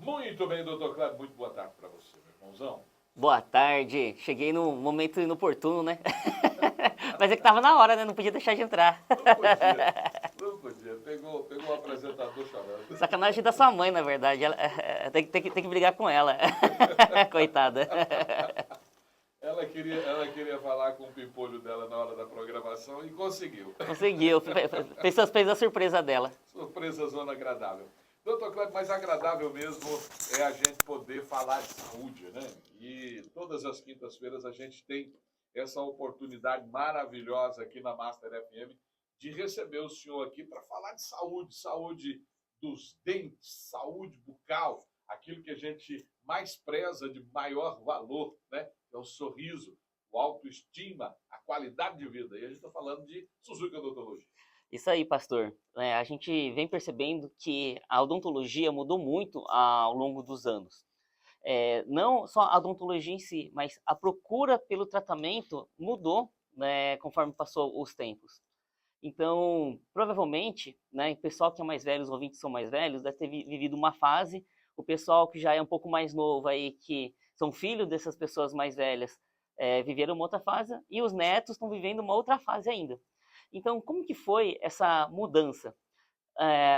Muito bem, doutor Cláudio, muito boa tarde para você, meu irmãozão. Boa tarde. Cheguei no momento inoportuno, né? Mas é que tava na hora, né? Não podia deixar de entrar. Não podia. Pegou o apresentador chorando. Sacanagem da sua mãe, na verdade. Ela, tem que brigar com ela. Coitada. Ela queria falar com o pimpolho dela na hora da programação e conseguiu. Conseguiu. Fez a surpresa dela. Surpresa, zona agradável. Doutor Cláudio, mais agradável mesmo é a gente poder falar de saúde, né? E todas as quintas-feiras a gente tem essa oportunidade maravilhosa aqui na Master FM de receber o senhor aqui para falar de saúde, saúde dos dentes, saúde bucal, aquilo que a gente mais preza de maior valor, né? É o sorriso, a autoestima, a qualidade de vida. E a gente está falando de Suzuki Odontologia. Isso aí, pastor. A gente vem percebendo que a odontologia mudou muito ao longo dos anos. Não só a odontologia em si, mas a procura pelo tratamento mudou, né, conforme passou os tempos. Então, provavelmente, né, o pessoal que é mais velho, os ouvintes que são mais velhos, deve ter vivido uma fase, o pessoal que já é um pouco mais novo aí, que são filhos dessas pessoas mais velhas, viveram uma outra fase, e os netos estão vivendo uma outra fase ainda. Então, como que foi essa mudança?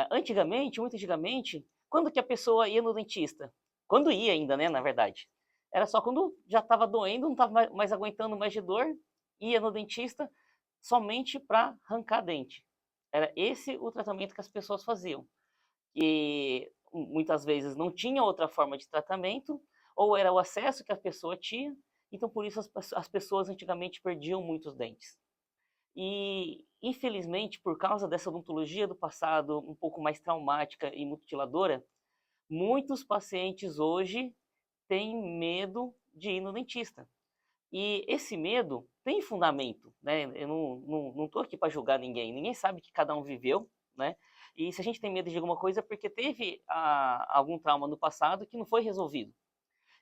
Antigamente, muito antigamente, quando que a pessoa ia no dentista? Quando ia ainda, né, na verdade. Era só quando já estava doendo, não estava mais aguentando mais de dor, ia no dentista somente para arrancar dente. Era esse o tratamento que as pessoas faziam. E muitas vezes não tinha outra forma de tratamento, ou era o acesso que a pessoa tinha, então por isso as pessoas antigamente perdiam muitos dentes. E, infelizmente, por causa dessa odontologia do passado um pouco mais traumática e mutiladora, muitos pacientes hoje têm medo de ir no dentista. E esse medo tem fundamento, né? Eu não estou aqui para julgar ninguém. Ninguém sabe que cada um viveu, né? E se a gente tem medo de alguma coisa é porque teve algum trauma no passado que não foi resolvido.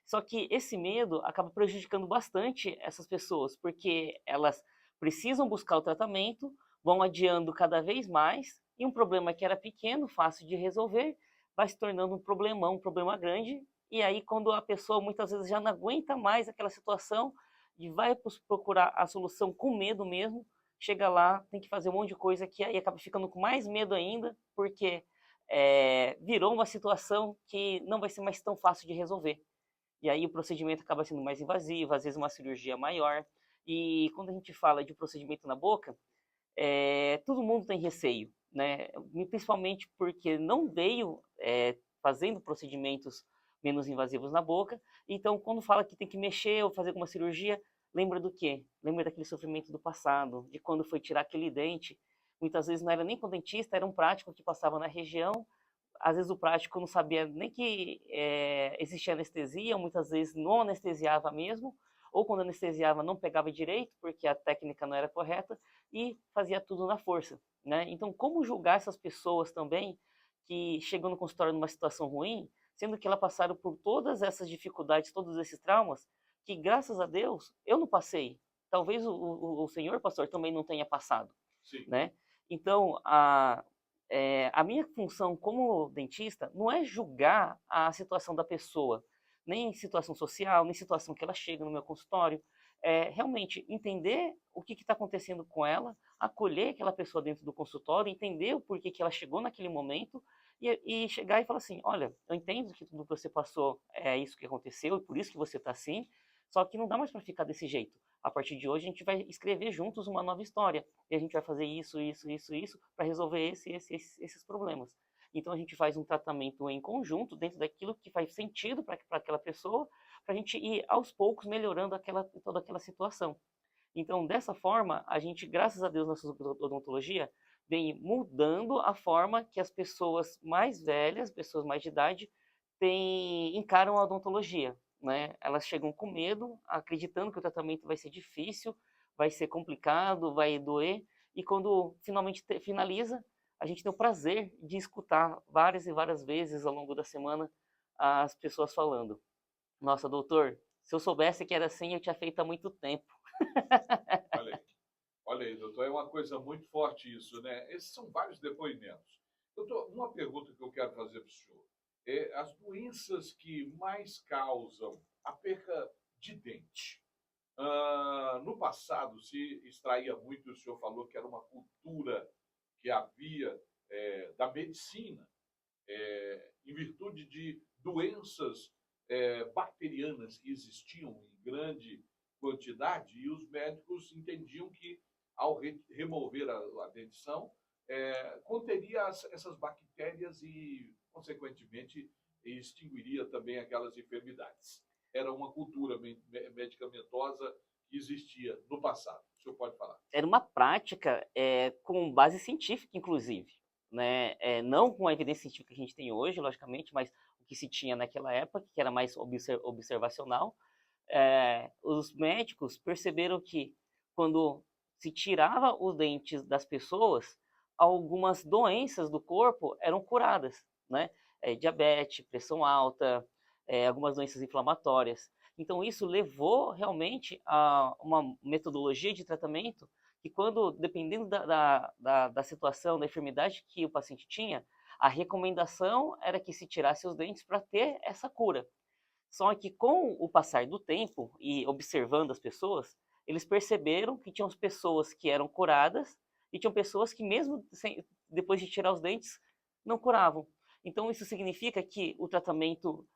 Só que esse medo acaba prejudicando bastante essas pessoas, porque elas precisam buscar o tratamento, vão adiando cada vez mais, e um problema que era pequeno, fácil de resolver, vai se tornando um problemão, um problema grande, e aí quando a pessoa muitas vezes já não aguenta mais aquela situação e vai procurar a solução com medo mesmo, chega lá, tem que fazer um monte de coisa que aí acaba ficando com mais medo ainda, porque virou uma situação que não vai ser mais tão fácil de resolver. E aí o procedimento acaba sendo mais invasivo, às vezes uma cirurgia maior. E quando a gente fala de procedimento na boca, todo mundo tem receio, né? Principalmente porque não veio fazendo procedimentos menos invasivos na boca. Então, quando fala que tem que mexer ou fazer alguma cirurgia, lembra do quê? Lembra daquele sofrimento do passado, de quando foi tirar aquele dente. Muitas vezes não era nem com o dentista, era um prático que passava na região. Às vezes o prático não sabia nem que existia anestesia, muitas vezes não anestesiava mesmo, ou quando anestesiava não pegava direito, porque a técnica não era correta, e fazia tudo na força, né? Então, como julgar essas pessoas também que chegam no consultório numa situação ruim, sendo que elas passaram por todas essas dificuldades, todos esses traumas, que graças a Deus eu não passei. Talvez o senhor, pastor, também não tenha passado, Sim. né? Então, a minha função como dentista não é julgar a situação da pessoa, nem situação social, nem situação que ela chega no meu consultório. É realmente entender o que está acontecendo com ela, acolher aquela pessoa dentro do consultório, entender o porquê que ela chegou naquele momento e chegar e falar assim, olha, eu entendo que tudo que você passou é isso que aconteceu e por isso que você está assim, só que não dá mais para ficar desse jeito. A partir de hoje a gente vai escrever juntos uma nova história e a gente vai fazer isso para resolver esses problemas. Então a gente faz um tratamento em conjunto dentro daquilo que faz sentido para aquela pessoa, para a gente ir aos poucos melhorando toda aquela situação. Então dessa forma a gente, graças a Deus, na odontologia vem mudando a forma que as pessoas mais velhas, pessoas mais de idade, encaram a odontologia. Né? Elas chegam com medo, acreditando que o tratamento vai ser difícil, vai ser complicado, vai doer, e quando finalmente finaliza, a gente tem o prazer de escutar várias e várias vezes ao longo da semana as pessoas falando: nossa, doutor, se eu soubesse que era assim, eu tinha feito há muito tempo. Olha aí, doutor, é uma coisa muito forte isso, né? Esses são vários depoimentos. Doutor, uma pergunta que eu quero fazer para o senhor. as doenças que mais causam a perca de dente. No passado se extraía muito, o senhor falou que era uma cultura que havia da medicina, em virtude de doenças bacterianas que existiam em grande quantidade, e os médicos entendiam que, ao remover a dentição, conteria essas bactérias e, consequentemente, extinguiria também aquelas enfermidades. Era uma cultura medicamentosa que existia no passado. O senhor pode falar? Era uma prática com base científica, inclusive, né? Não com a evidência científica que a gente tem hoje, logicamente, mas o que se tinha naquela época, que era mais observacional. Os médicos perceberam que quando se tirava os dentes das pessoas, algumas doenças do corpo eram curadas, né? Diabetes, pressão alta, algumas doenças inflamatórias. Então isso levou realmente a uma metodologia de tratamento que, quando, dependendo da situação, da enfermidade que o paciente tinha, a recomendação era que se tirasse os dentes para ter essa cura. Só que, com o passar do tempo e observando as pessoas, eles perceberam que tinham pessoas que eram curadas e tinham pessoas que, mesmo depois de tirar os dentes, não curavam. Então isso significa que o tratamento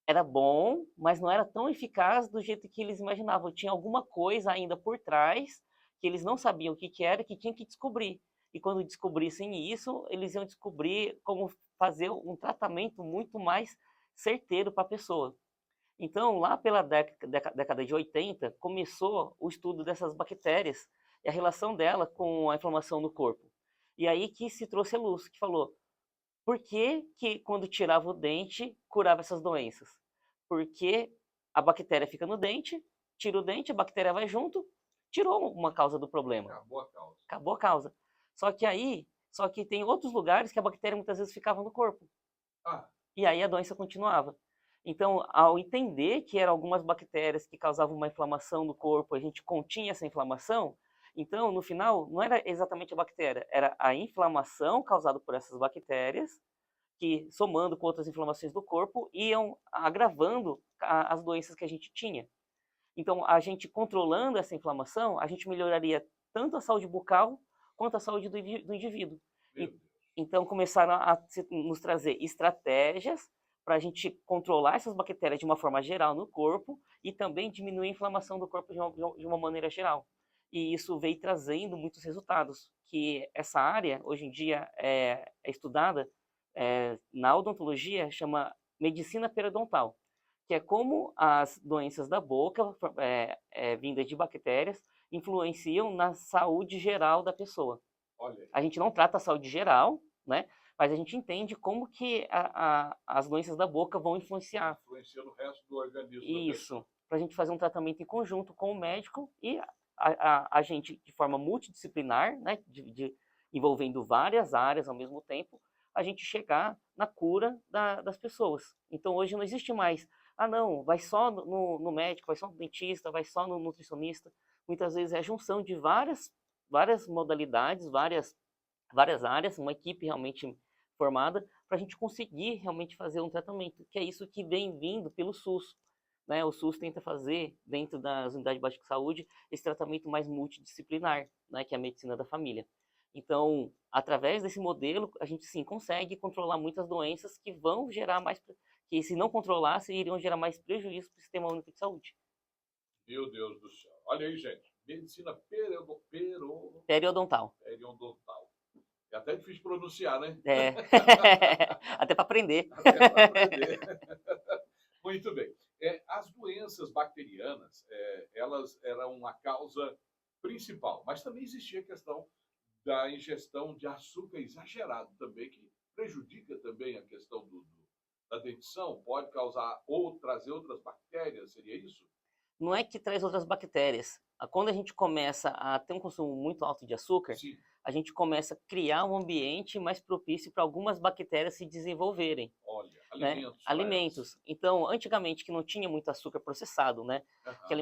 era bom, mas não era tão eficaz do jeito que eles imaginavam. Tinha alguma coisa ainda por trás que eles não sabiam o que era, que tinham que descobrir. E quando descobrissem isso, eles iam descobrir como fazer um tratamento muito mais certeiro para a pessoa. Então, lá pela década de 80, começou o estudo dessas bactérias e a relação dela com a inflamação no corpo. E aí que se trouxe a luz, que falou: por que que quando tirava o dente, curava essas doenças? Porque a bactéria fica no dente, tira o dente, a bactéria vai junto, tirou uma causa do problema. Acabou a causa. Acabou a causa. Só que tem outros lugares que a bactéria muitas vezes ficava no corpo. E aí a doença continuava. Então, ao entender que eram algumas bactérias que causavam uma inflamação no corpo, a gente continha essa inflamação, então, no final, não era exatamente a bactéria, era a inflamação causada por essas bactérias, que, somando com outras inflamações do corpo, iam agravando as doenças que a gente tinha. Então, a gente controlando essa inflamação, a gente melhoraria tanto a saúde bucal quanto a saúde do indivíduo. Então, começaram a nos trazer estratégias para a gente controlar essas bactérias de uma forma geral no corpo e também diminuir a inflamação do corpo de uma maneira geral. E isso veio trazendo muitos resultados, que essa área, hoje em dia, é estudada na odontologia, chama medicina periodontal, que é como as doenças da boca, vindas de bactérias, influenciam na saúde geral da pessoa. Olha. A gente não trata a saúde geral, né? Mas a gente entende como que as doenças da boca vão influenciar. Influencia no resto do organismo. Isso, para a gente fazer um tratamento em conjunto com o médico e a gente, de forma multidisciplinar, né? Envolvendo várias áreas ao mesmo tempo, a gente chegar na cura das pessoas. Então hoje não existe mais, não, vai só no médico, vai só no dentista, vai só no nutricionista. Muitas vezes é a junção de várias modalidades, várias áreas, uma equipe realmente formada, para a gente conseguir realmente fazer um tratamento, que é isso que vem vindo pelo SUS. Né? O SUS tenta fazer, dentro das unidades básicas de saúde, esse tratamento mais multidisciplinar, né? Que é a medicina da família. Então, através desse modelo, a gente sim consegue controlar muitas doenças que vão gerar mais, que se não controlasse, iriam gerar mais prejuízo para o Sistema Único de Saúde. Meu Deus do céu. Olha aí, gente. Medicina periodontal. É até difícil pronunciar, né? Até para aprender. Muito bem. As doenças bacterianas, elas eram uma causa principal, mas também existia a questão da ingestão de açúcar exagerado também, que prejudica também a questão da dentição, pode causar ou trazer outras bactérias, seria isso? Não é que traz outras bactérias. Quando a gente começa a ter um consumo muito alto de açúcar, sim, a gente começa a criar um ambiente mais propício para algumas bactérias se desenvolverem. Olha, alimentos. Né? Alimentos. Então, antigamente, que não tinha muito açúcar processado, né? Que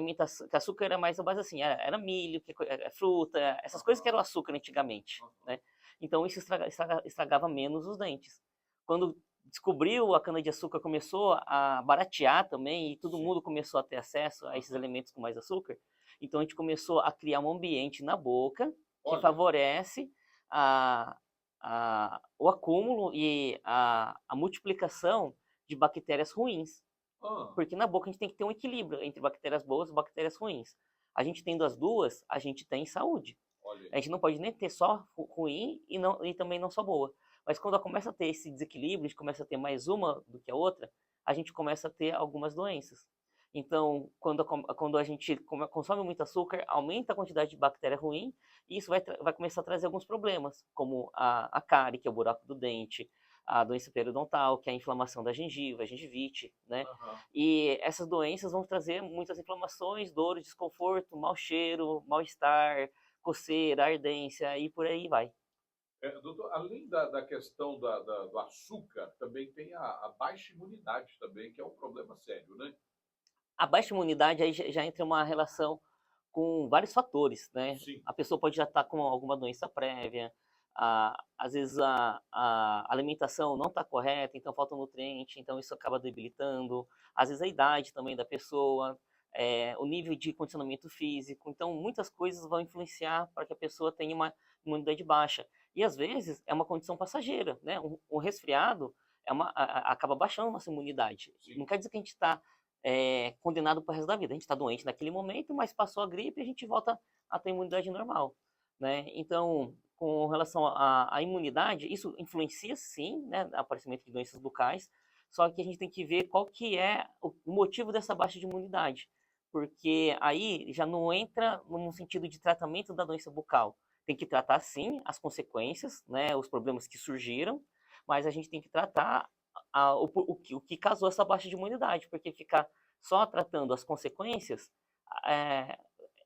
açúcar era mais a base assim, era milho, fruta, essas coisas que eram açúcar antigamente, né? Então, isso estragava menos os dentes. Quando descobriu a cana-de-açúcar, começou a baratear também, e todo Sim. mundo começou a ter acesso a esses alimentos com mais açúcar, então a gente começou a criar um ambiente na boca que Olha, favorece o acúmulo e a multiplicação de bactérias ruins. ah, Porque na boca a gente tem que ter um equilíbrio entre bactérias boas e bactérias ruins. A gente tendo as duas, a gente tem saúde. olha A aí. gente não pode nem ter só ruim e também não só boa. Mas quando começa a ter esse desequilíbrio, a gente começa a ter mais uma do que a outra, a gente começa a ter algumas doenças. Então, quando a gente consome muito açúcar, aumenta a quantidade de bactéria ruim, e isso vai começar a trazer alguns problemas, como a cárie, que é o buraco do dente, a doença periodontal, que é a inflamação da gengiva, a gengivite, né? Aham. E essas doenças vão trazer muitas inflamações, dores, desconforto, mau cheiro, mal-estar, coceira, ardência e por aí vai. Doutor, além da questão do açúcar, também tem a baixa imunidade também, que é um problema sério, né? A baixa imunidade aí já entra uma relação com vários fatores, né? Sim. A pessoa pode já estar com alguma doença prévia, às vezes a alimentação não está correta, então falta nutriente, então isso acaba debilitando. Às vezes a idade também da pessoa, o nível de condicionamento físico. Então muitas coisas vão influenciar para que a pessoa tenha uma imunidade baixa. E às vezes é uma condição passageira, né? Um resfriado acaba baixando a nossa imunidade. Sim. Não quer dizer que a gente está condenado para o resto da vida. A gente está doente naquele momento, mas passou a gripe e a gente volta a ter imunidade normal, né? Então, com relação à imunidade, isso influencia sim, né, no aparecimento de doenças bucais, só que a gente tem que ver qual que é o motivo dessa baixa de imunidade, porque aí já não entra no sentido de tratamento da doença bucal. Tem que tratar sim as consequências, né, os problemas que surgiram, mas a gente tem que tratar o que causou essa baixa de imunidade, porque ficar só tratando as consequências é,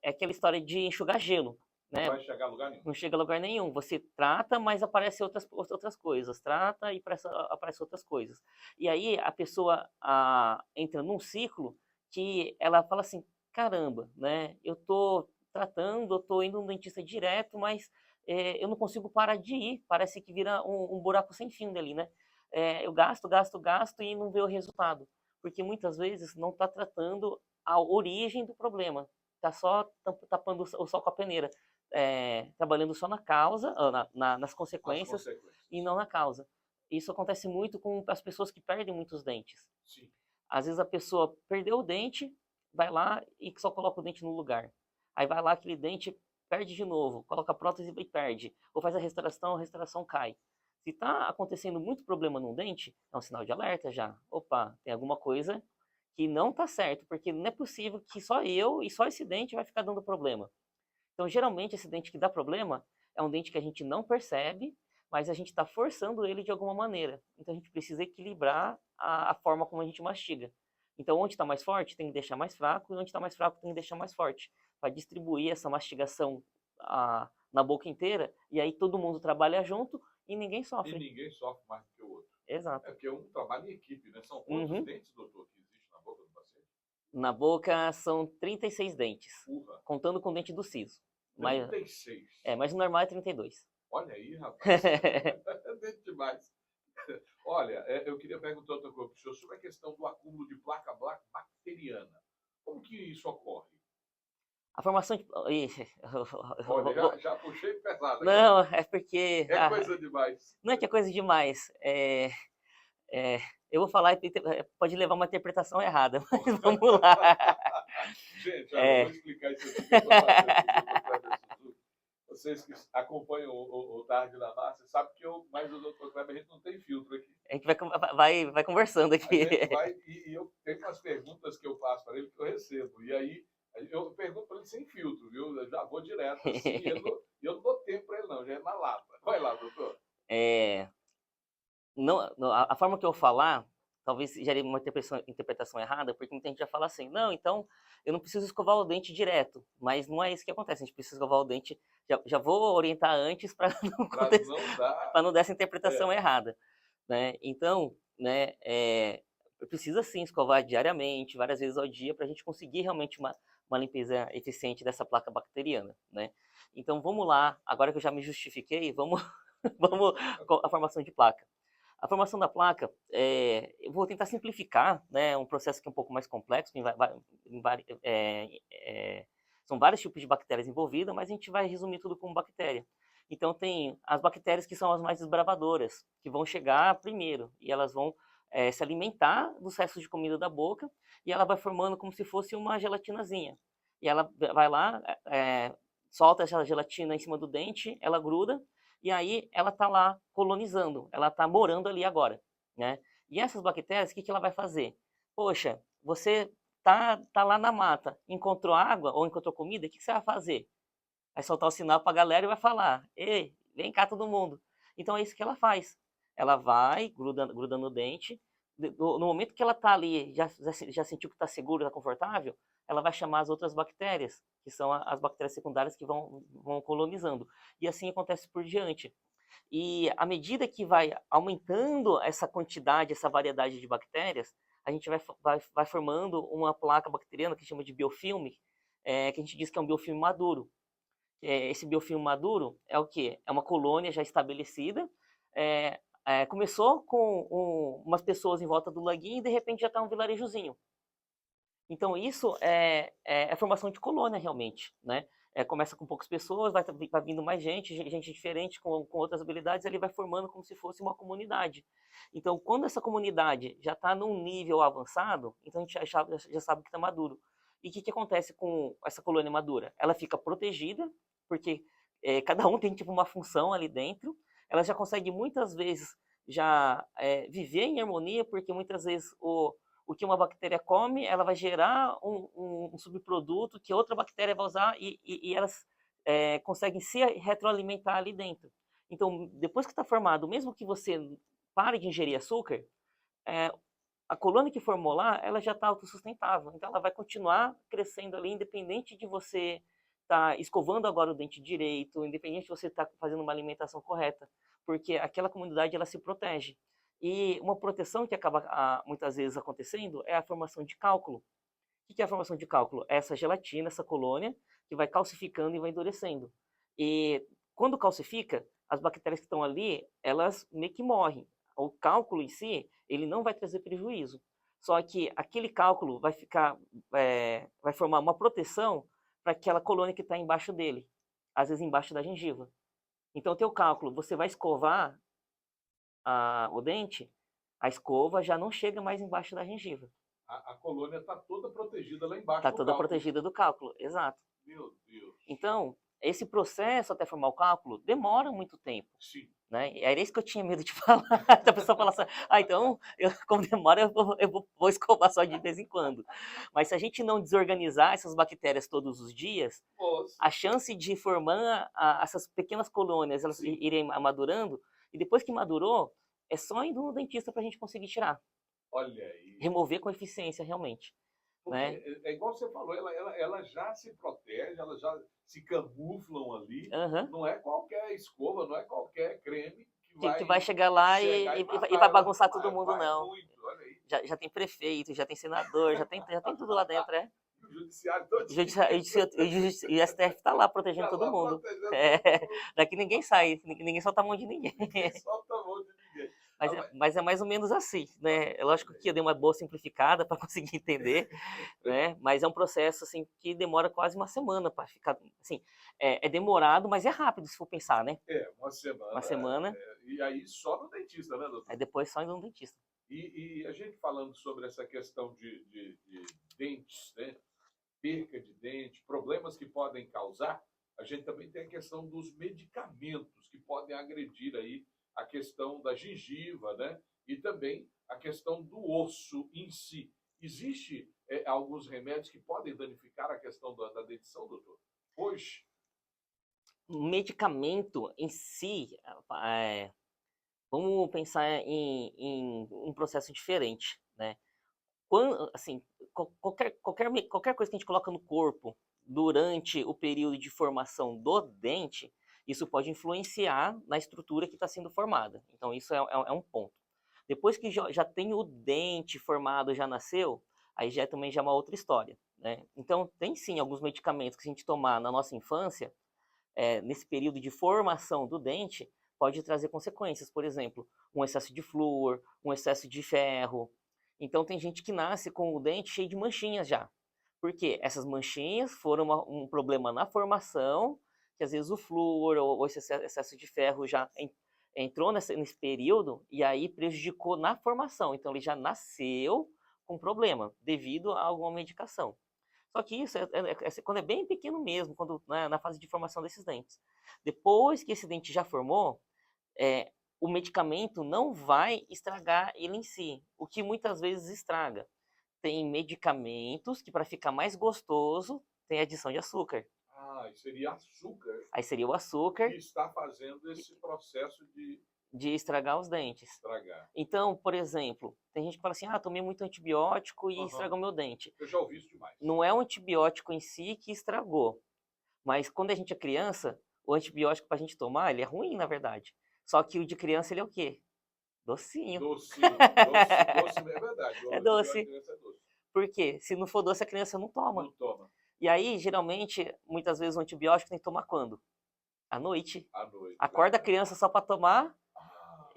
é aquela história de enxugar gelo, Não né? vai chegar a lugar nenhum. Não chega a lugar nenhum. Você trata, mas aparecem outras coisas. Trata e aparecem outras coisas. E aí a pessoa entra num ciclo que ela fala assim, caramba, né? Eu tô tratando, eu tô indo no dentista direto, mas eu não consigo parar de ir. Parece que vira um buraco sem fim dali, né? Eu gasto, gasto, gasto e não vê o resultado. Porque muitas vezes não está tratando a origem do problema. Está só tapando o sol com a peneira. Trabalhando só na causa, nas consequências e não na causa. Isso acontece muito com as pessoas que perdem muitos dentes. Sim. Às vezes a pessoa perdeu o dente, vai lá e só coloca o dente no lugar. Aí vai lá, aquele dente perde de novo, coloca a prótese e perde. Ou faz a restauração cai. Se está acontecendo muito problema num dente, é um sinal de alerta já. Opa, tem alguma coisa que não está certo, porque não é possível que só eu e só esse dente vai ficar dando problema. Então, geralmente, esse dente que dá problema é um dente que a gente não percebe, mas a gente está forçando ele de alguma maneira. Então, a gente precisa equilibrar a forma como a gente mastiga. Então, onde está mais forte, tem que deixar mais fraco, e onde está mais fraco, tem que deixar mais forte, para distribuir essa mastigação na boca inteira, e aí todo mundo trabalha junto e ninguém E sofre. ninguém sofre mais do que o outro. Exato. É porque é um trabalho em equipe, né? São quantos Uhum. dentes, doutor, que existe na boca do paciente? Na boca são 36 dentes, Urra, contando com o dente do siso. Mas, 36. mas o normal é 32. Olha aí, rapaz. É dente demais. Olha, eu queria perguntar outra coisa para o senhor sobre a questão do acúmulo de placa bacteriana. Como que isso ocorre? A formação de. Olha, já puxei pesado aqui. Não, é porque. É coisa demais. Não é que é coisa demais. Eu vou falar e pode levar uma interpretação errada, mas vamos lá. Gente, eu vou explicar isso aqui. Que eu tô fazendo. Vocês que acompanham o Tarde da Massa sabem que mais o Dr. Kleber, a gente não tem filtro aqui. A gente vai conversando aqui. A gente vai, e eu tenho umas perguntas que eu faço para ele que eu recebo. E aí eu pergunto para ele sem filtro, viu? Eu já vou direto assim, e eu não dou tempo para ele, não, já é na lata. Vai lá, doutor. Não, a forma que eu falar, talvez gere uma interpretação errada, porque muita gente já fala assim, não, então eu não preciso escovar o dente direto, mas não é isso que acontece, a gente precisa escovar o dente, já vou orientar antes para não dar essa interpretação errada, né? Então, né, precisa sim escovar diariamente, várias vezes ao dia, para a gente conseguir realmente uma limpeza eficiente dessa placa bacteriana, né? Então vamos lá, agora que eu já me justifiquei, vamos com a formação de placa. A formação da placa, eu vou tentar simplificar, né, um processo que é um pouco mais complexo, são vários tipos de bactérias envolvidas, mas a gente vai resumir tudo como bactéria. Então tem as bactérias que são as mais desbravadoras, que vão chegar primeiro, e elas vão se alimentar dos restos de comida da boca, e ela vai formando como se fosse uma gelatinazinha. E ela vai lá, solta essa gelatina em cima do dente, ela gruda, e aí ela está lá colonizando, ela está morando ali agora, né? E essas bactérias, o que ela vai fazer? Poxa, você tá lá na mata, encontrou água ou encontrou comida, o que você vai fazer? Vai soltar o sinal para a galera e vai falar, ei, vem cá todo mundo. Então é isso que ela faz. Ela vai, gruda no dente, no momento que ela está ali, já sentiu que está seguro, está confortável, ela vai chamar as outras bactérias, que são as bactérias secundárias que vão colonizando. E assim acontece por diante. E à medida que vai aumentando essa quantidade, essa variedade de bactérias, a gente vai formando uma placa bacteriana que chama de biofilme, que a gente diz que é um biofilme maduro. Esse biofilme maduro é o quê? É uma colônia já estabelecida, começou com umas pessoas em volta do laguinho e de repente já está um vilarejozinho. Então isso é a formação de colônia realmente, né? Começa com poucas pessoas, vai vindo mais gente diferente com outras habilidades, ele vai formando como se fosse uma comunidade. Então quando essa comunidade já está num nível avançado, então a gente já sabe que está maduro. E o que acontece com essa colônia madura? Ela fica protegida, porque cada um tem tipo uma função ali dentro, ela já consegue muitas vezes já viver em harmonia, porque muitas vezes o que uma bactéria come, ela vai gerar um subproduto que outra bactéria vai usar e elas conseguem se retroalimentar ali dentro. Então, depois que está formado, mesmo que você pare de ingerir açúcar, a colônia que formou lá, ela já está autossustentável. Então, ela vai continuar crescendo ali, independente de você estar escovando agora o dente direito, independente de você estar fazendo uma alimentação correta, porque aquela comunidade ela se protege. E uma proteção que acaba muitas vezes acontecendo é a formação de cálculo. O que é a formação de cálculo? É essa gelatina, essa colônia, que vai calcificando e vai endurecendo. E quando calcifica, as bactérias que estão ali, elas meio que morrem. O cálculo em si, ele não vai trazer prejuízo. Só que aquele cálculo vai formar uma proteção para aquela colônia que está embaixo dele, às vezes embaixo da gengiva. Então, o teu cálculo, você vai escovar o dente, a escova já não chega mais embaixo da gengiva. A colônia está toda protegida lá embaixo Está do toda cálculo. protegida do cálculo, exato. Meu Deus. Então, esse processo até formar o cálculo demora muito tempo. Sim. Né? E era isso que eu tinha medo de falar. A pessoa fala assim, então, como demora, vou escovar só de vez em quando. Mas se a gente não desorganizar essas bactérias todos os dias, a chance de formar essas pequenas colônias, elas irem amadurando, e depois que madurou, é só indo no dentista para a gente conseguir tirar. Olha aí. Remover com eficiência, realmente. Porque né? é igual você falou, ela já se protege, elas já se camuflam ali. Uhum. Não é qualquer escova, não é qualquer creme que vai chegar lá e vai bagunçar todo mundo, não. Muito, olha aí. Já tem prefeito, já tem senador, já tem tudo lá dentro, né? O judiciário todo. E o STF está lá protegendo todo mundo. Daqui ninguém sai, ninguém solta a mão de ninguém. Ninguém solta a mão de ninguém. Mas é mais ou menos assim, né? É lógico que eu dei uma boa simplificada para conseguir entender, né? Mas é um processo assim que demora quase uma semana para ficar, assim, é demorado, mas é rápido se for pensar, né? Uma semana. Uma semana. E aí só no dentista, né, doutor? Aí depois só indo no dentista. E a gente falando sobre essa questão de dentes, né? Perca de dente, problemas que podem causar, a gente também tem a questão dos medicamentos que podem agredir aí a questão da gengiva, né? E também a questão do osso em si. Existe alguns remédios que podem danificar a questão da dentição, doutor? Hoje? O medicamento em si, vamos pensar em um processo diferente, né? Quando, assim, qualquer coisa que a gente coloca no corpo durante o período de formação do dente, isso pode influenciar na estrutura que está sendo formada. Então, isso é um ponto. Depois que já tem o dente formado, já nasceu, aí também já é uma outra história, né? Então, tem sim alguns medicamentos que a gente tomar na nossa infância, nesse período de formação do dente, pode trazer consequências, por exemplo, um excesso de flúor, um excesso de ferro. Então tem gente que nasce com o dente cheio de manchinhas já. Por quê? Essas manchinhas foram um problema na formação, que às vezes o flúor ou esse excesso de ferro já entrou nesse período e aí prejudicou na formação. Então ele já nasceu com problema devido a alguma medicação. Só que isso quando é bem pequeno mesmo, quando na fase de formação desses dentes. Depois que esse dente já formou, o medicamento não vai estragar ele em si, o que muitas vezes estraga. Tem medicamentos que para ficar mais gostoso tem adição de açúcar. Ah, seria açúcar. Aí seria o açúcar que está fazendo esse processo de estragar os dentes. estragar. Então, por exemplo, tem gente que fala assim, tomei muito antibiótico e estragou meu dente. Eu já ouvi isso demais. Não é o antibiótico em si que estragou, mas quando a gente é criança, o antibiótico para a gente tomar, ele é ruim, na verdade. Só que o de criança, ele é o quê? Docinho. Docinho. Doce, é verdade. É doce. É doce. Por quê? Se não for doce, a criança não toma. Não toma. E aí, geralmente, muitas vezes o antibiótico tem que tomar quando? À noite. À noite. Acorda a criança só para tomar,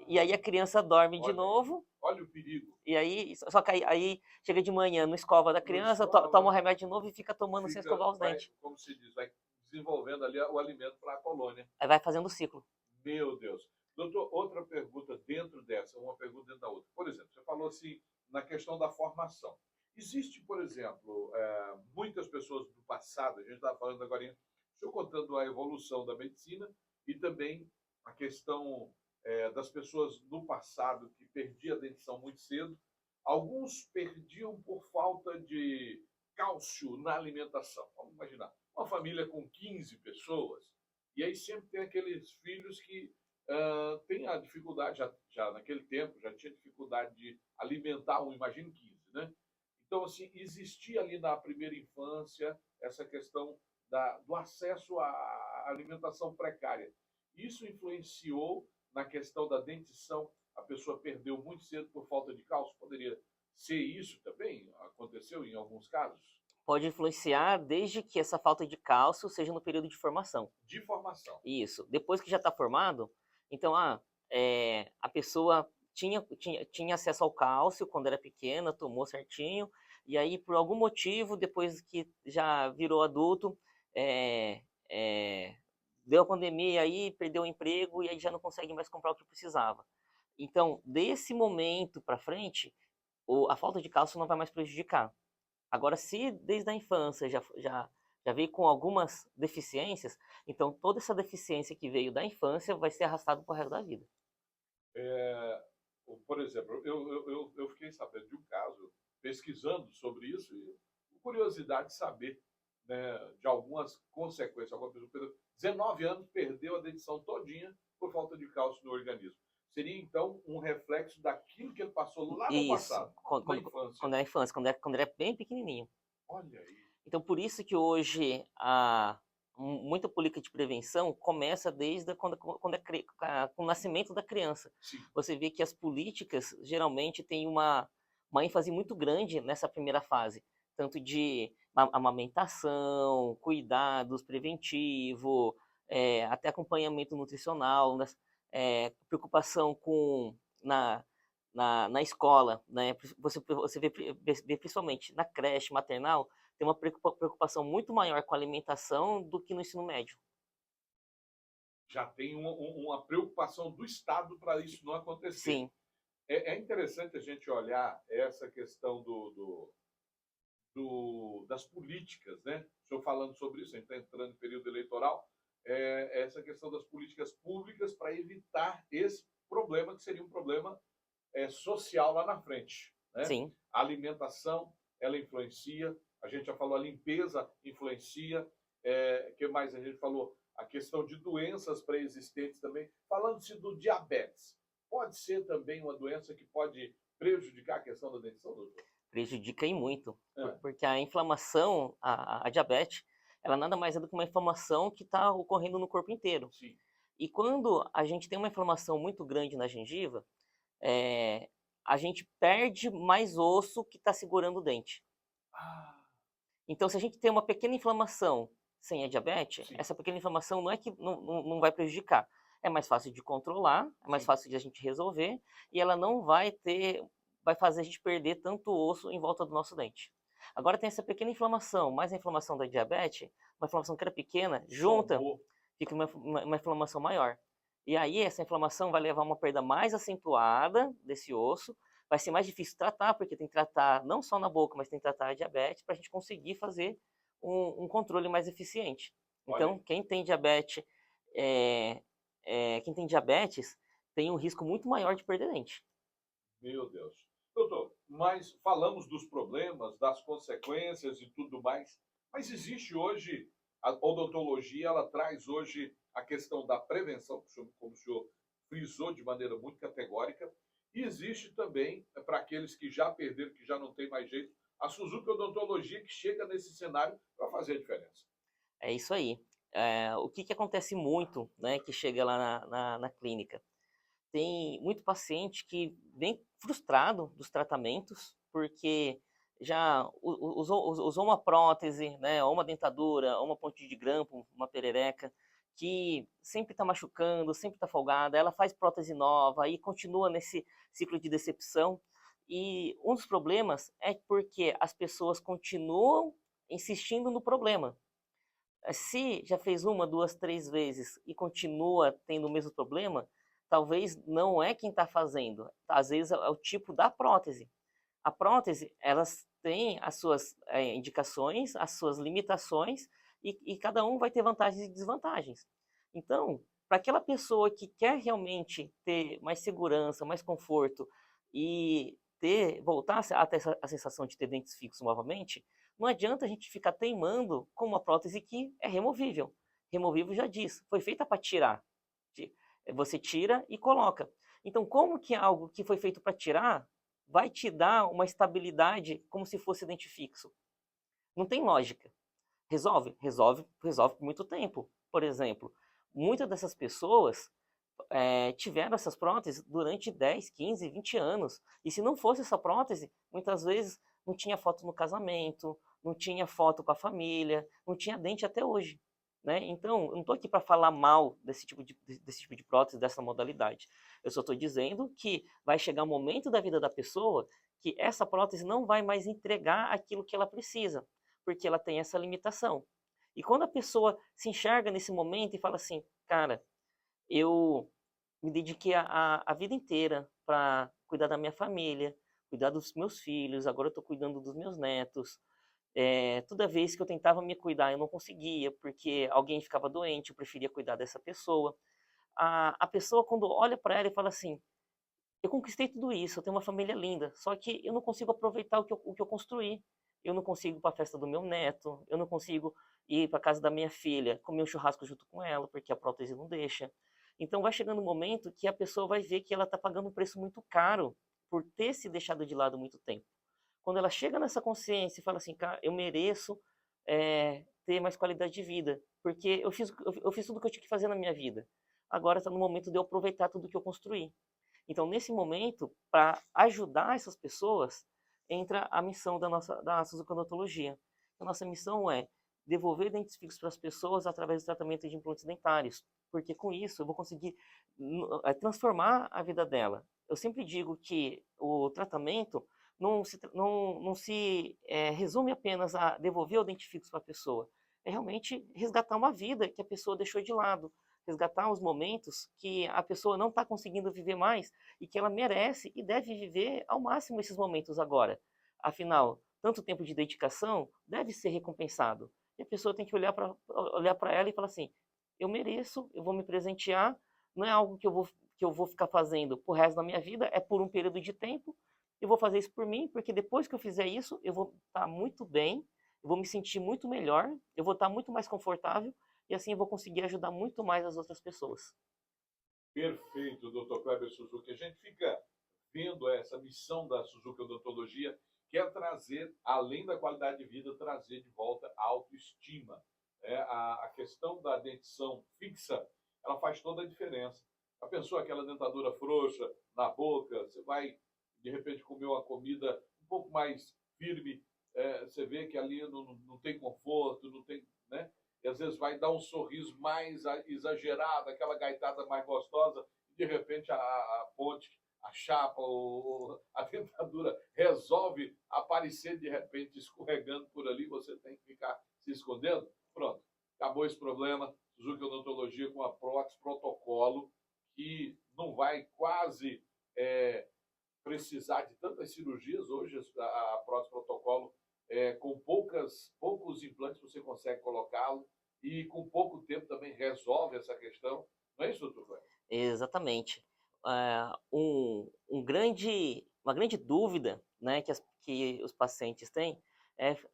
e aí a criança dorme de Olha, novo. Olha o perigo. E aí, só que aí chega de manhã, não escova da criança, toma o remédio de novo e fica tomando sem escovar os dentes. Como se diz, vai desenvolvendo ali o alimento para a colônia. Aí vai fazendo o ciclo. Meu Deus. Doutor, outra pergunta dentro dessa, uma pergunta dentro da outra. Por exemplo, você falou assim, na questão da formação. Existe, por exemplo, muitas pessoas do passado, a gente estava falando agora, o senhor contando a evolução da medicina e também a questão das pessoas do passado que perdiam a dentição muito cedo. Alguns perdiam por falta de cálcio na alimentação. Vamos imaginar, uma família com 15 pessoas, e aí sempre tem aqueles filhos que têm a dificuldade, já naquele tempo, já tinha dificuldade de alimentar imagine 15, né? Então, assim, existia ali na primeira infância essa questão do acesso à alimentação precária. Isso influenciou na questão da dentição, a pessoa perdeu muito cedo por falta de cálcio? Poderia ser isso também? Aconteceu em alguns casos? Pode influenciar desde que essa falta de cálcio seja no período de formação. De formação. Isso. Depois que já está formado, então a pessoa tinha acesso ao cálcio quando era pequena, tomou certinho, e aí por algum motivo, depois que já virou adulto, deu a pandemia, aí perdeu o emprego e aí já não consegue mais comprar o que precisava. Então, desse momento para frente, a falta de cálcio não vai mais prejudicar. Agora, se desde a infância já veio com algumas deficiências, então toda essa deficiência que veio da infância vai ser arrastada para o resto da vida. Por exemplo, eu fiquei sabendo de um caso, pesquisando sobre isso, e curiosidade de saber, né, de algumas consequências. Alguma pessoa, 19 anos, perdeu a dentição todinha por falta de cálcio no organismo. Seria, então, um reflexo daquilo que ele passou lá no passado, na infância. Quando é a infância, quando ele é bem pequenininho. Olha aí. Então, por isso que hoje muita política de prevenção começa desde com o nascimento da criança. Sim. Você vê que as políticas geralmente têm uma ênfase muito grande nessa primeira fase, tanto de amamentação, cuidados preventivo, até acompanhamento nutricional, preocupação na escola, né? Você vê principalmente na creche maternal, tem uma preocupação muito maior com a alimentação do que no ensino médio. Já tem uma preocupação do Estado para isso não acontecer. Sim. É interessante a gente olhar essa questão das políticas, né? O senhor falando sobre isso, a gente está entrando em período eleitoral, essa questão das políticas públicas para evitar esse problema, que seria um problema social lá na frente, né? Sim. A alimentação, ela influencia, a gente já falou, a limpeza influencia, que mais a gente falou? A questão de doenças pré-existentes também. Falando-se do diabetes, pode ser também uma doença que pode prejudicar a questão da dentição, doutor? Prejudica e muito, porque a inflamação, a diabetes, ela nada mais é do que uma inflamação que está ocorrendo no corpo inteiro. Sim. E quando a gente tem uma inflamação muito grande na gengiva, a gente perde mais osso que está segurando o dente. Então, se a gente tem uma pequena inflamação sem a diabetes, sim, essa pequena inflamação não é que não vai prejudicar, é mais fácil de controlar, é mais Sim. fácil de a gente resolver, e ela não vai fazer a gente perder tanto osso em volta do nosso dente. Agora tem essa pequena inflamação, mais a inflamação da diabetes, uma inflamação que era pequena, junta, Somou. fica uma inflamação maior. E aí essa inflamação vai levar a uma perda mais acentuada desse osso, vai ser mais difícil tratar, porque tem que tratar não só na boca, mas tem que tratar a diabetes para a gente conseguir fazer um controle mais eficiente. Olha Então, aí. é, quem tem diabetes tem um risco muito maior de perder dente. Meu Deus. Doutor, mas falamos dos problemas, das consequências e tudo mais, mas existe hoje, a odontologia, ela traz hoje a questão da prevenção, como o senhor frisou de maneira muito categórica, e existe também, para aqueles que já perderam, que já não tem mais jeito, a Suzuki Odontologia que chega nesse cenário para fazer a diferença. É isso aí. O que acontece muito, né, que chega lá na clínica? Tem muito paciente que vem frustrado dos tratamentos, porque já usou uma prótese, né, ou uma dentadura, ou uma ponte de grampo, uma perereca, que sempre está machucando, sempre está folgada, ela faz prótese nova e continua nesse ciclo de decepção. E um dos problemas é porque as pessoas continuam insistindo no problema. Se já fez uma, duas, três vezes e continua tendo o mesmo problema, talvez não é quem está fazendo. Às vezes é o tipo da prótese. A prótese, elas têm as suas indicações, as suas limitações, e cada um vai ter vantagens e desvantagens. Então, para aquela pessoa que quer realmente ter mais segurança, mais conforto e voltar a ter a sensação de ter dentes fixos novamente, não adianta a gente ficar teimando com uma prótese que é removível. Removível já diz, foi feita para tirar. Você tira e coloca. Então, como que algo que foi feito para tirar vai te dar uma estabilidade como se fosse dente fixo? Não tem lógica. Resolve? Resolve por muito tempo. Por exemplo, muitas dessas pessoas tiveram essas próteses durante 10, 15, 20 anos. E se não fosse essa prótese, muitas vezes não tinha foto no casamento, não tinha foto com a família, não tinha dente até hoje. Né? Então, eu não estou aqui para falar mal desse tipo de prótese, dessa modalidade. Eu só estou dizendo que vai chegar um momento da vida da pessoa que essa prótese não vai mais entregar aquilo que ela precisa, porque ela tem essa limitação. E quando a pessoa se enxerga nesse momento e fala assim, cara, eu me dediquei a vida inteira para cuidar da minha família, cuidar dos meus filhos, agora eu estou cuidando dos meus netos. Toda vez que eu tentava me cuidar, eu não conseguia, porque alguém ficava doente, eu preferia cuidar dessa pessoa. A pessoa, quando olha para ela e fala assim, eu conquistei tudo isso, eu tenho uma família linda, só que eu não consigo aproveitar o que eu construí. Eu não consigo ir para a festa do meu neto, eu não consigo ir para a casa da minha filha, comer um churrasco junto com ela, porque a prótese não deixa. Então vai chegando um momento que a pessoa vai ver que ela está pagando um preço muito caro por ter se deixado de lado muito tempo. Quando ela chega nessa consciência e fala assim, cara, eu mereço ter mais qualidade de vida, porque eu fiz tudo o que eu tinha que fazer na minha vida. Agora está no momento de eu aproveitar tudo que eu construí. Então, nesse momento, para ajudar essas pessoas, entra a missão da Suzuki Odontologia. A nossa missão é devolver dentes fixos para as pessoas através do tratamento de implantes dentários, porque com isso eu vou conseguir transformar a vida dela. Eu sempre digo que o tratamento não se resume apenas a devolver o dente fixo para a pessoa. É realmente resgatar uma vida que a pessoa deixou de lado, resgatar os momentos que a pessoa não está conseguindo viver mais e que ela merece e deve viver ao máximo esses momentos agora. Afinal, tanto tempo de dedicação deve ser recompensado. E a pessoa tem que olhar para ela e falar assim, eu mereço, eu vou me presentear, não é algo que eu vou ficar fazendo pro resto da minha vida, é por um período de tempo, eu vou fazer isso por mim, porque depois que eu fizer isso, eu vou estar muito bem, eu vou me sentir muito melhor, eu vou estar muito mais confortável, e assim eu vou conseguir ajudar muito mais as outras pessoas. Perfeito, doutor Kleber Suzuki. A gente fica vendo essa missão da Suzuki Odontologia, que é trazer, além da qualidade de vida, trazer de volta a autoestima. A questão da dentição fixa, ela faz toda a diferença. A pessoa, aquela dentadura frouxa na boca, você vai, de repente, comer uma comida um pouco mais firme, você vê que ali não tem conforto, não tem, né? e às vezes vai dar um sorriso mais exagerado, aquela gaitada mais gostosa, e de repente a ponte, a chapa, a dentadura resolve aparecer de repente escorregando por ali, você tem que ficar se escondendo. Pronto, acabou esse problema. Suzuki Odontologia com a prótese protocolo, que não vai quase precisar de tantas cirurgias. Hoje a prótese protocolo, com poucos implantes você consegue colocá-lo e com pouco tempo também resolve essa questão. Não é isso, doutor Cleber? Exatamente. Uma grande dúvida, né, que os pacientes têm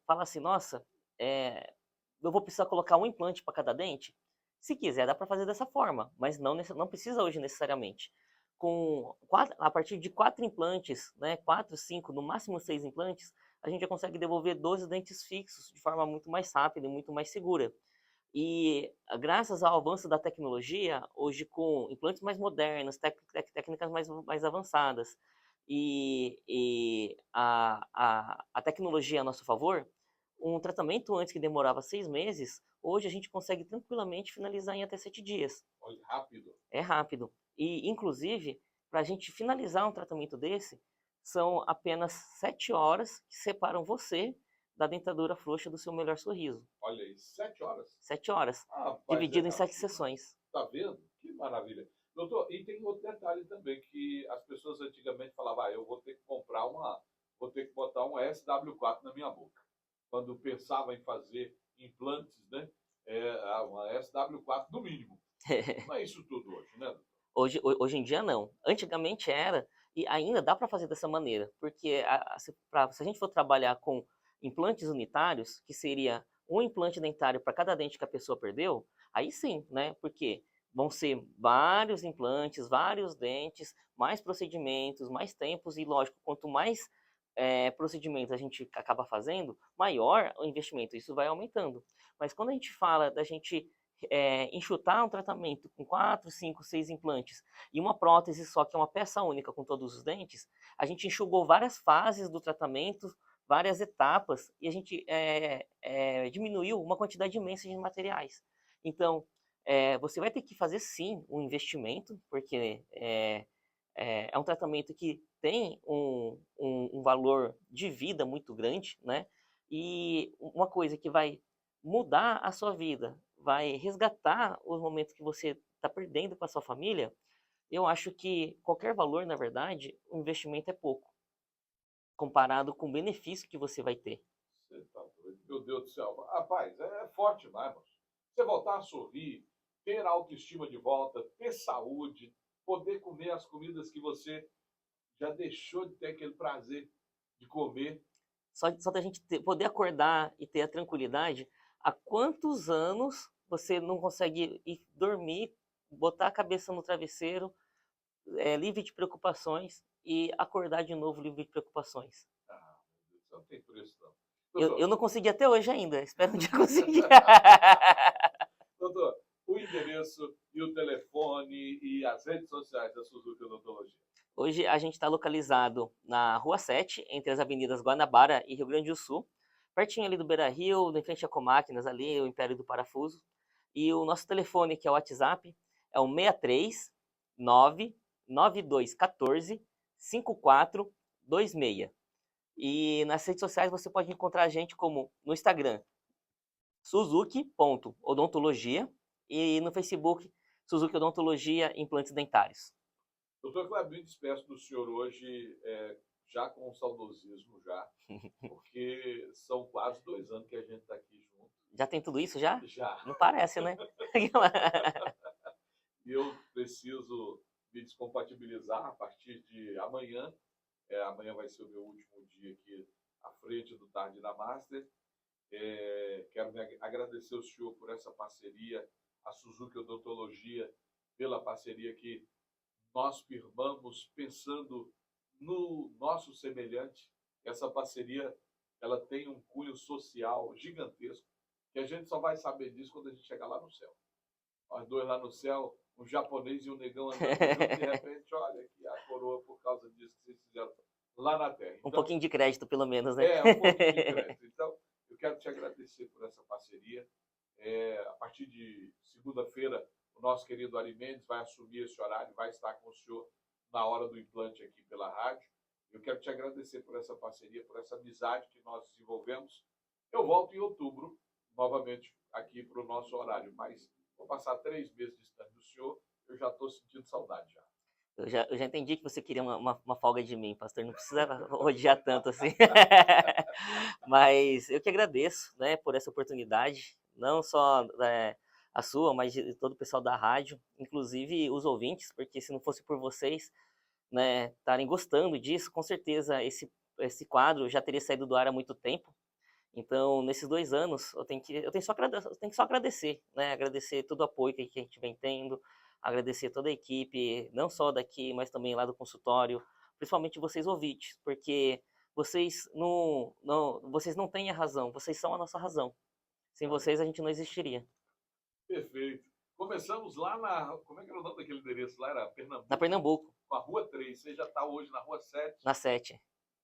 fala assim, nossa, eu vou precisar colocar um implante para cada dente? Se quiser, dá para fazer dessa forma, mas não precisa hoje necessariamente. A partir de 4 implantes, né, 4, 5, no máximo 6 implantes, a gente já consegue devolver 12 dentes fixos de forma muito mais rápida e muito mais segura. E graças ao avanço da tecnologia, hoje com implantes mais modernos, técnicas mais avançadas, e a tecnologia a nosso favor, um tratamento antes que demorava 6 meses, hoje a gente consegue tranquilamente finalizar em até 7 dias. Olha, rápido. É rápido. E, inclusive, para a gente finalizar um tratamento desse, são apenas 7 horas que separam você da dentadura frouxa do seu melhor sorriso. Olha aí, 7 horas? 7 horas. Rapaz, Dividido em 7 sessões. Tá vendo? Que maravilha. Doutor, e tem outro detalhe também, que as pessoas antigamente falavam, eu vou ter que vou ter que botar um SW4 na minha boca. Quando pensava em fazer implantes, né? Uma SW4 no mínimo. Não é isso tudo hoje, né, doutor? Hoje em dia não. Antigamente era, e ainda dá para fazer dessa maneira, porque se a gente for trabalhar com implantes unitários, que seria um implante dentário para cada dente que a pessoa perdeu, aí sim, né? Porque vão ser vários implantes, vários dentes, mais procedimentos, mais tempos, e lógico, quanto mais procedimentos a gente acaba fazendo, maior o investimento, isso vai aumentando. Mas quando a gente fala da gente enxutar um tratamento com 4, 5, 6 implantes e uma prótese só, que é uma peça única com todos os dentes, a gente enxugou várias fases do tratamento, várias etapas, e a gente diminuiu uma quantidade imensa de materiais. Então, você vai ter que fazer sim um investimento, porque é um tratamento que tem um valor de vida muito grande, né? E uma coisa que vai mudar a sua vida, vai resgatar os momentos que você está perdendo com a sua família, eu acho que qualquer valor, na verdade, o investimento é pouco, comparado com o benefício que você vai ter. Você tá doido. Meu Deus do céu. Rapaz, é forte demais, mano. Você voltar a sorrir, ter a autoestima de volta, ter saúde, poder comer as comidas que você já deixou de ter aquele prazer de comer. Só da gente poder acordar e ter a tranquilidade, há quantos anos você não consegue ir dormir, botar a cabeça no travesseiro, livre de preocupações, e acordar de novo livre de preocupações? Ah, meu Deus do céu, não tem preço não. Eu não consegui até hoje ainda, espero um dia conseguir. Doutor, o endereço e o telefone e as redes sociais da Suzuki Odontologia. Hoje a gente está localizado na Rua 7, entre as avenidas Guanabara e Rio Grande do Sul, pertinho ali do Beira-Rio, em frente a Comáquinas ali, o Império do Parafuso. E o nosso telefone, que é o WhatsApp, é o 63 99214 5426. E nas redes sociais você pode encontrar a gente como no Instagram, suzuki.odontologia, e no Facebook, Suzuki Odontologia Implantes Dentários. Doutor Cleber, despeço do senhor hoje, já com um saudosismo já, porque são quase 2 anos que a gente está aqui junto. Já tem tudo isso já? Já. Não parece, né? E eu preciso me descompatibilizar a partir de amanhã. Amanhã vai ser o meu último dia aqui à frente do Tarde da Master. Quero agradecer ao senhor por essa parceria, a Suzuki Odontologia pela parceria que nós firmamos pensando no nosso semelhante. Essa parceria, ela tem um cunho social gigantesco, que a gente só vai saber disso quando a gente chegar lá no céu. Nós dois lá no céu, um japonês e um negão andando junto, de repente, olha aqui a coroa por causa disso que vocês fizeram lá na Terra. Então, um pouquinho de crédito, pelo menos, né? Um pouquinho de crédito. Então, eu quero te agradecer por essa parceria. A partir de segunda-feira, o nosso querido Ari Mendes vai assumir esse horário, vai estar com o senhor na hora do implante aqui pela rádio. Eu quero te agradecer por essa parceria, por essa amizade que nós desenvolvemos. Eu volto em outubro, novamente, aqui para o nosso horário, mas vou passar 3 meses distante do senhor, eu já estou sentindo saudade já. Eu já entendi que você queria uma folga de mim, pastor. Não precisa rodear tanto assim. Mas eu que agradeço, né, por essa oportunidade. Não só a sua, mas de todo o pessoal da rádio. Inclusive os ouvintes, porque se não fosse por vocês, né, estarem gostando disso, com certeza esse quadro já teria saído do ar há muito tempo. Então, nesses 2 anos, eu tenho que só agradecer, né? Agradecer todo o apoio que a gente vem tendo, agradecer toda a equipe, não só daqui, mas também lá do consultório, principalmente vocês ouvintes, porque vocês não têm a razão, vocês são a nossa razão. Sem vocês, a gente não existiria. Perfeito. Começamos lá como é que era o nome daquele endereço? Lá era Pernambuco? Na Pernambuco. Com a Rua 3. Você já está hoje na Rua 7? Na 7.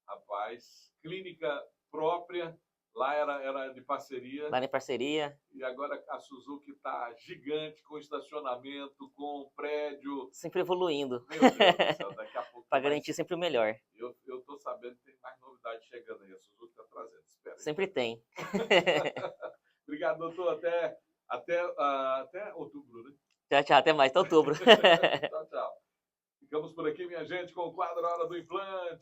Rapaz, clínica própria. Lá era de parceria. Lá em parceria. E agora a Suzuki está gigante, com estacionamento, com prédio. Sempre evoluindo. Meu Deus do céu, daqui a pouco. Para garantir sempre o melhor. Eu estou sabendo que tem mais novidade chegando aí. A Suzuki está trazendo. Espera. Sempre tem. Obrigado, doutor. Até outubro, né? Tchau, tchau. Até mais. Até outubro. Tchau, tchau. Ficamos por aqui, minha gente, com o quadro Hora do Implante.